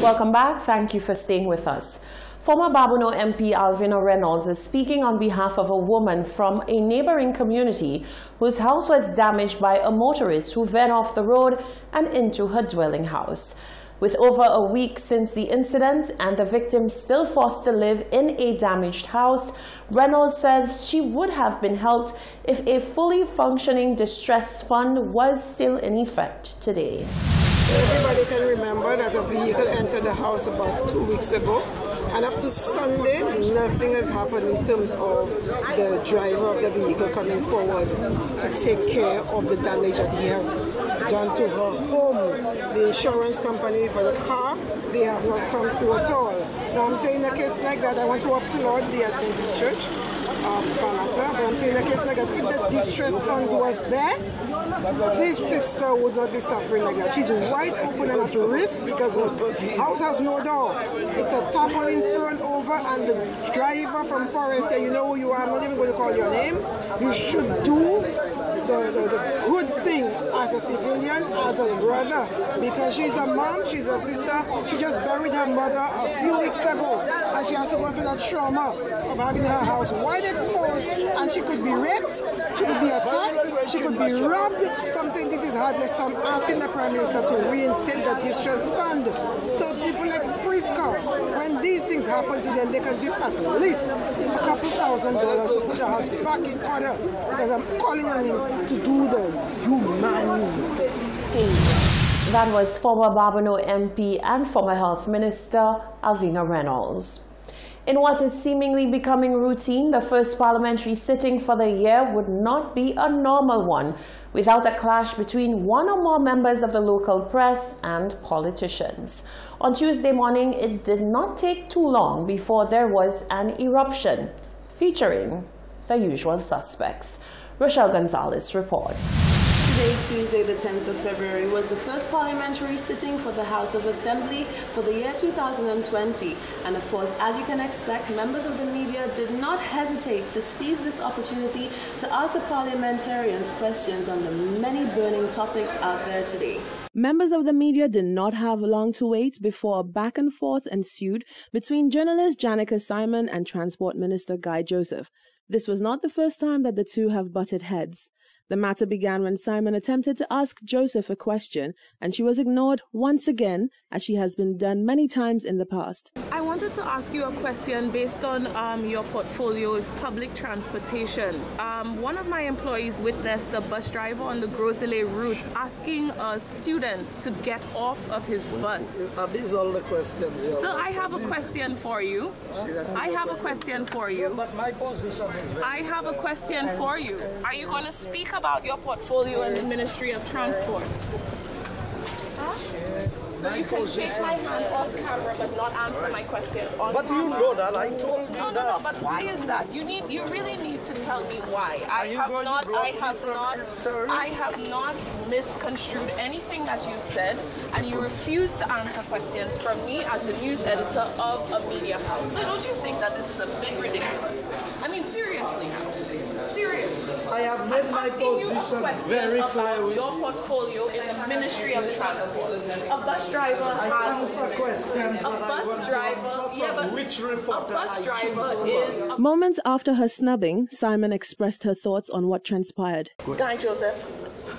Welcome back. Thank you for staying with us. Former Babonneau MP Alvina Reynolds is speaking on behalf of a woman from a neighboring community whose house was damaged by a motorist who veered off the road and into her dwelling house. With over a week since the incident and the victim still forced to live in a damaged house, Reynolds says she would have been helped if a fully functioning distress fund was still in effect today. Everybody can remember that a vehicle entered the house about 2 weeks ago, and up to Sunday, nothing has happened in terms of the driver of the vehicle coming forward to take care of the damage that he has done to her home. The insurance company for the car, they have not come through at all. Now I'm saying in a case like that, I want to applaud the Adventist Church of Balata, but I'm saying in a case like that, if the distress fund was there, this sister would not be suffering like that. She's wide open and at risk because the house has no door. It's a tarpaulin thrown over, and the driver from Forrester, you know who you are, I'm not even going to call your name. You should do the good thing as a civilian, as a brother, because she's a mom, she's a sister. She just buried her mother a few weeks ago, and she has to go through that trauma of having her house wide exposed, and she could be raped, she could be attacked, she could be robbed. So I'm saying this is heartless. So I'm asking the Prime Minister to reinstate the distress fund. So people like Priska, when these things happen to them, they can give at least a couple $1,000 to put the house back in order, because I'm calling on him to do the humane thing. That was former Babonneau MP and former Health Minister Alvina Reynolds. In what is seemingly becoming routine, the first parliamentary sitting for the year would not be a normal one without a clash between one or more members of the local press and politicians. On Tuesday morning, it did not take too long before there was an eruption featuring the usual suspects. Rochelle Gonzalez reports. Today, Tuesday the 10th of February, was the first parliamentary sitting for the House of Assembly for the year 2020. And of course, as you can expect, members of the media did not hesitate to seize this opportunity to ask the parliamentarians questions on the many burning topics out there today. Members of the media did not have long to wait before a back and forth ensued between journalist Janica Simon and Transport Minister Guy Joseph. This was not the first time that the two have butted heads. The matter began when Simon attempted to ask Joseph a question, and she was ignored once again, as she has been done many times in the past. I wanted to ask you a question based on your portfolio of public transportation. One of my employees witnessed a bus driver on the Grosley route asking a student to get off of his bus. Are these all the questions? Yeah. So I have a question for you. I have a question for you. But my position is I have a question for you. Are you going to speak about your portfolio in the Ministry of Transport? Huh? So you can shake my hand off camera but not answer my question on But camera. you know that, I told you that. No, but why is that? You really need to tell me why. I have not misconstrued anything that you said, and you refuse to answer questions from me as the news editor of a media house. So don't you think that this is a bit ridiculous? I mean, seriously now. Seriously. I have made my position very clear. Your portfolio in the Ministry of Transport. A bus driver has questions. a bus driver. Yeah, but which a reporter bus driver is. Moments after her snubbing, Simon expressed her thoughts on what transpired. Guy Joseph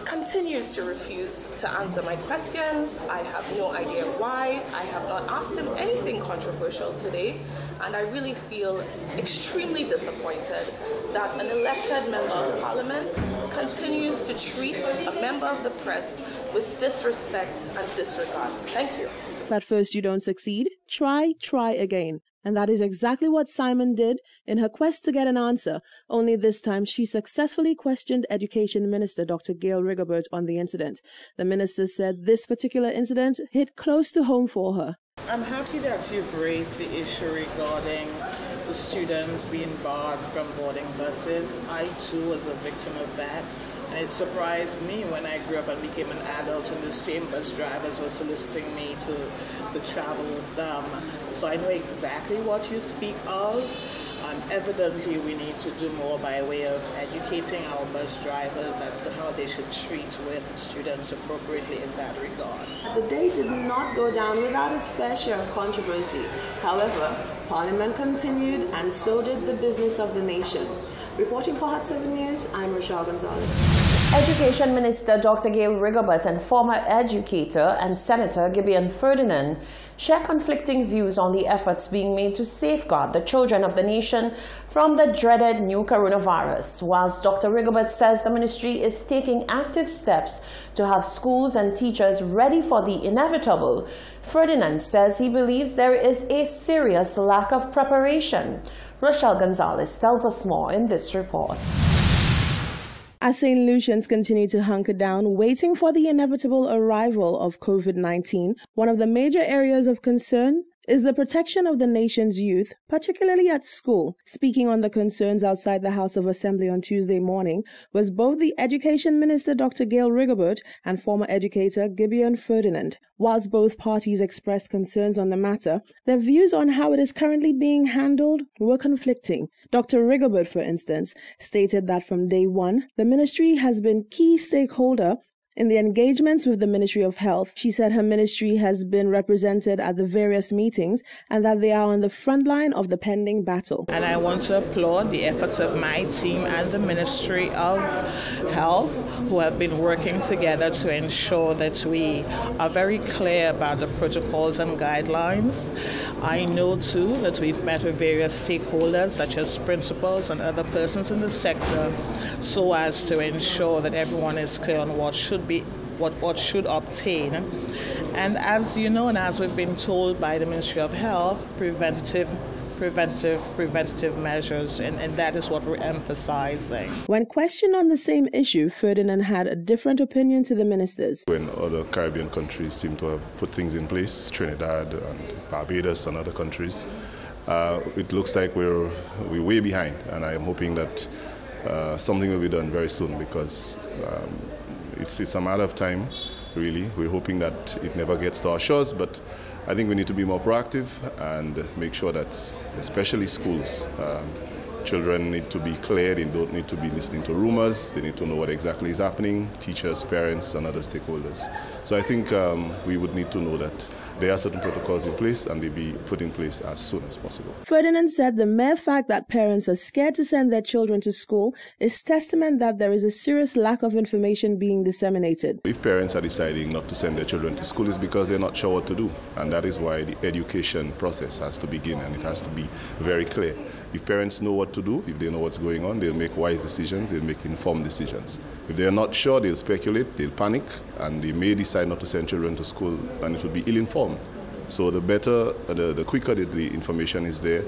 continues to refuse to answer my questions. I have no idea why. I have not asked him anything controversial today, and I really feel extremely disappointed that an elected member of parliament continues to treat a member of the press with disrespect and disregard. Thank you. If at first you don't succeed, try again. And that is exactly what Simon did in her quest to get an answer, only this time she successfully questioned Education Minister Dr. Gail Rigobert on the incident. The minister said this particular incident hit close to home for her. I'm happy that you've raised the issue regarding the students being barred from boarding buses. I too was a victim of that. And it surprised me when I grew up and became an adult and the same bus drivers were soliciting me to travel with them. So I know exactly what you speak of. Evidently, we need to do more by way of educating our bus drivers as to how they should treat with students appropriately in that regard. The day did not go down without its fair share of controversy. However, Parliament continued, and so did the business of the nation. Reporting for Hot 7 News, I'm Rochelle Gonzalez. Education Minister Dr. Gail Rigobert and former educator and Senator Gibeon Ferdinand share conflicting views on the efforts being made to safeguard the children of the nation from the dreaded new coronavirus. Whilst Dr. Rigobert says the ministry is taking active steps to have schools and teachers ready for the inevitable, Ferdinand says he believes there is a serious lack of preparation. Rochelle Gonzalez tells us more in this report. As St. Lucians continue to hunker down, waiting for the inevitable arrival of COVID-19, one of the major areas of concern is the protection of the nation's youth, particularly at school. Speaking on the concerns outside the House of Assembly on Tuesday morning was both the Education Minister Dr. Gail Rigobert and former educator Gibeon Ferdinand. Whilst both parties expressed concerns on the matter, their views on how it is currently being handled were conflicting. Dr. Rigobert, for instance, stated that from day one, the ministry has been key stakeholder in the engagements with the Ministry of Health. She said her ministry has been represented at the various meetings and that they are on the front line of the pending battle. And I want to applaud the efforts of my team and the Ministry of Health, who have been working together to ensure that we are very clear about the protocols and guidelines. I know too that we've met with various stakeholders such as principals and other persons in the sector so as to ensure that everyone is clear on what should should obtain. And as you know, and as we've been told by the Ministry of Health, preventative measures, and that is what we're emphasizing. When questioned on the same issue, Ferdinand had a different opinion to the ministers. When other Caribbean countries seem to have put things in place, Trinidad and Barbados and other countries, it looks like we're way behind, and I'm hoping that something will be done very soon, because it's a matter of time, really. We're hoping that it never gets to our shores, but I think we need to be more proactive and make sure that, especially schools, children need to be clear. They don't need to be listening to rumors. They need to know what exactly is happening, teachers, parents, and other stakeholders. So I think we would need to know that there are certain protocols in place, and they be put in place as soon as possible. Ferdinand said the mere fact that parents are scared to send their children to school is testament that there is a serious lack of information being disseminated. If parents are deciding not to send their children to school, it's because they're not sure what to do, and that is why the education process has to begin, and it has to be very clear. If parents know what to do, if they know what's going on, they'll make wise decisions, they'll make informed decisions. If they're not sure, they'll speculate, they'll panic, and they may decide not to send children to school, and it will be ill-informed. So the better, the quicker the information is there,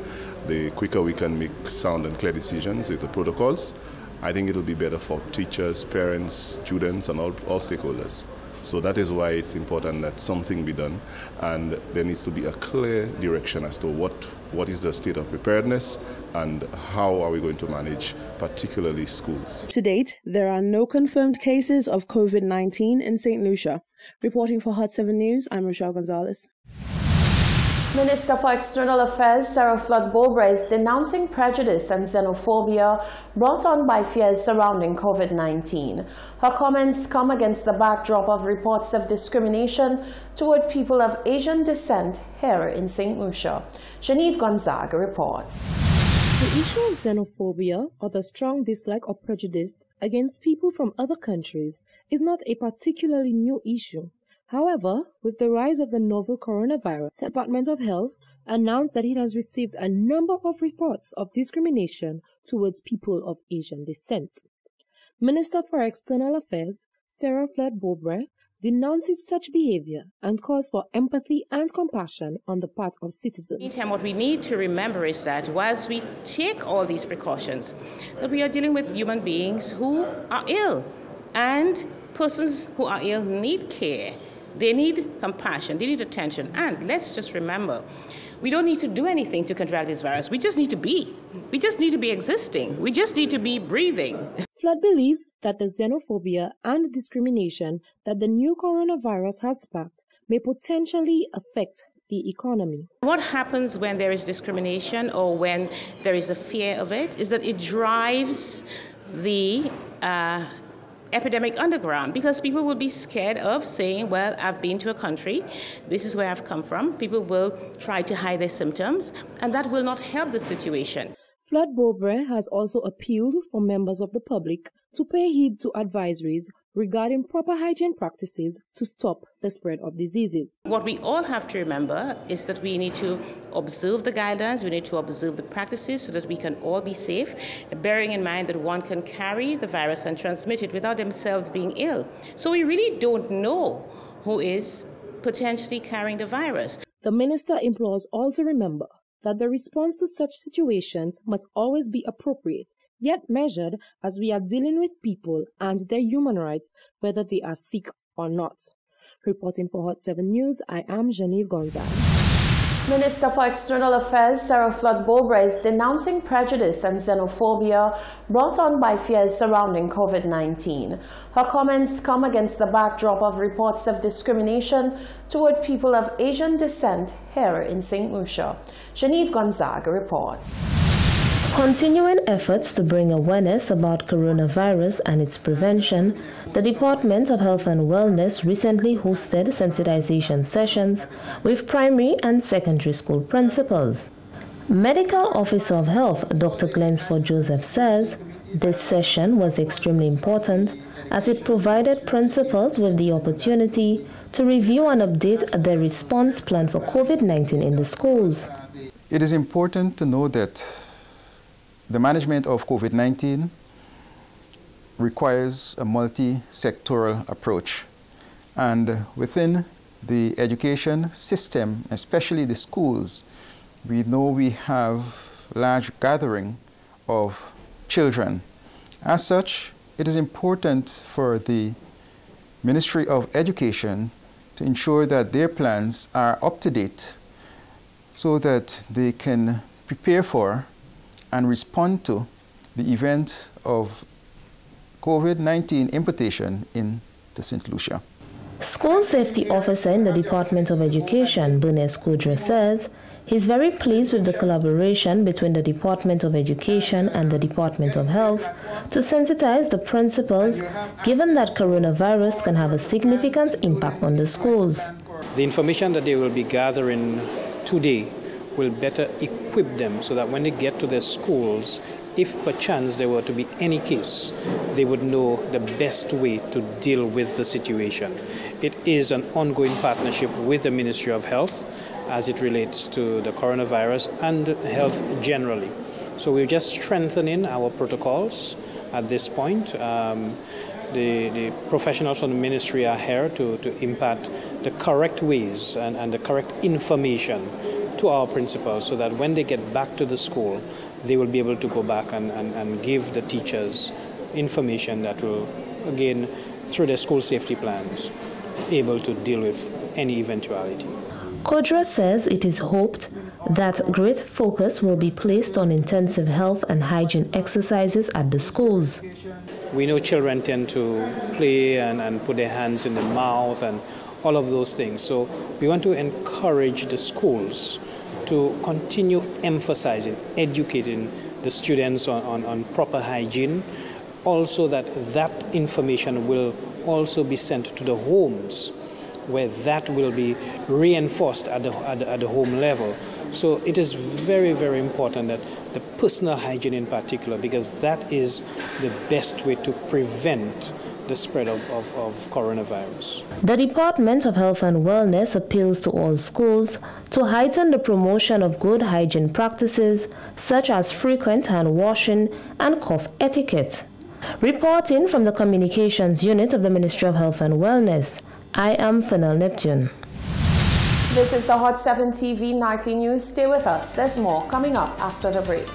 the quicker we can make sound and clear decisions with the protocols. I think it'll be better for teachers, parents, students, and all stakeholders. So that is why it's important that something be done, and there needs to be a clear direction as to what is the state of preparedness and how are we going to manage particularly schools. To date, there are no confirmed cases of COVID-19 in St. Lucia. Reporting for Hot 7 News, I'm Rochelle Gonzalez. Minister for External Affairs Sarah Flood-Bowbray is denouncing prejudice and xenophobia brought on by fears surrounding COVID-19. Her comments come against the backdrop of reports of discrimination toward people of Asian descent here in St. Lucia. Genevieve Gonzaga reports. The issue of xenophobia, or the strong dislike or prejudice against people from other countries, is not a particularly new issue. However, with the rise of the novel coronavirus, the Department of Health announced that it has received a number of reports of discrimination towards people of Asian descent. Minister for External Affairs Sarah Flood-Bowbray denounces such behavior and calls for empathy and compassion on the part of citizens. Meantime, what we need to remember is that whilst we take all these precautions, that we are dealing with human beings who are ill, and persons who are ill need care. They need compassion, they need attention. And let's just remember, we don't need to do anything to contract this virus. We just need to be. We just need to be existing. We just need to be breathing. Flood believes that the xenophobia and discrimination that the new coronavirus has sparked may potentially affect the economy. What happens when there is discrimination or when there is a fear of it is that it drives the epidemic underground, because people will be scared of saying, well, I've been to a country, this is where I've come from. People will try to hide their symptoms, and that will not help the situation. Flood Bobre has also appealed for members of the public to pay heed to advisories regarding proper hygiene practices to stop the spread of diseases. What we all have to remember is that we need to observe the guidelines, we need to observe the practices so that we can all be safe, bearing in mind that one can carry the virus and transmit it without themselves being ill. So we really don't know who is potentially carrying the virus. The minister implores all to remember that the response to such situations must always be appropriate, yet measured, as we are dealing with people and their human rights, whether they are sick or not. Reporting for Hot 7 News, I am Genevieve Gonzalez. Minister for External Affairs Sarah Flood Bobre is denouncing prejudice and xenophobia brought on by fears surrounding COVID-19. Her comments come against the backdrop of reports of discrimination toward people of Asian descent here in St. Lucia. Genevieve Gonzaga reports. Continuing efforts to bring awareness about coronavirus and its prevention, the Department of Health and Wellness recently hosted sensitization sessions with primary and secondary school principals. Medical Officer of Health Dr. Glensford Joseph says this session was extremely important as it provided principals with the opportunity to review and update their response plan for COVID-19 in the schools. It is important to know that the management of COVID-19 requires a multi-sectoral approach. And within the education system, especially the schools, we know we have large gathering of children. As such, it is important for the Ministry of Education to ensure that their plans are up to date so that they can prepare for and respond to the event of COVID-19 importation into St. Lucia. School Safety Officer in the Department of Education, Bernice Kudra, says he's very pleased with the collaboration between the Department of Education and the Department of Health to sensitize the principals, given that coronavirus can have a significant impact on the schools. The information that they will be gathering today will better equip them so that when they get to their schools, if perchance there were to be any case, they would know the best way to deal with the situation. It is an ongoing partnership with the Ministry of Health as it relates to the coronavirus and health generally. So we're just strengthening our protocols at this point. The professionals from the ministry are here to impart the correct ways and the correct information to our principals so that when they get back to the school, they will be able to go back and give the teachers information that will, again, through their school safety plans, able to deal with any eventuality. Kodra says it is hoped that great focus will be placed on intensive health and hygiene exercises at the schools. We know children tend to play and put their hands in the mouth and all of those things. So we want to encourage the schools to continue emphasizing, educating the students on proper hygiene. Also that information will also be sent to the homes where that will be reinforced at the home level. So it is very, very important that the personal hygiene in particular, because that is the best way to prevent the spread of coronavirus. The Department of Health and Wellness appeals to all schools to heighten the promotion of good hygiene practices such as frequent hand washing and cough etiquette. Reporting from the Communications Unit of the Ministry of Health and Wellness, I am Fennel Neptune. This is the Hot 7 TV Nightly News. Stay with us. There's more coming up after the break.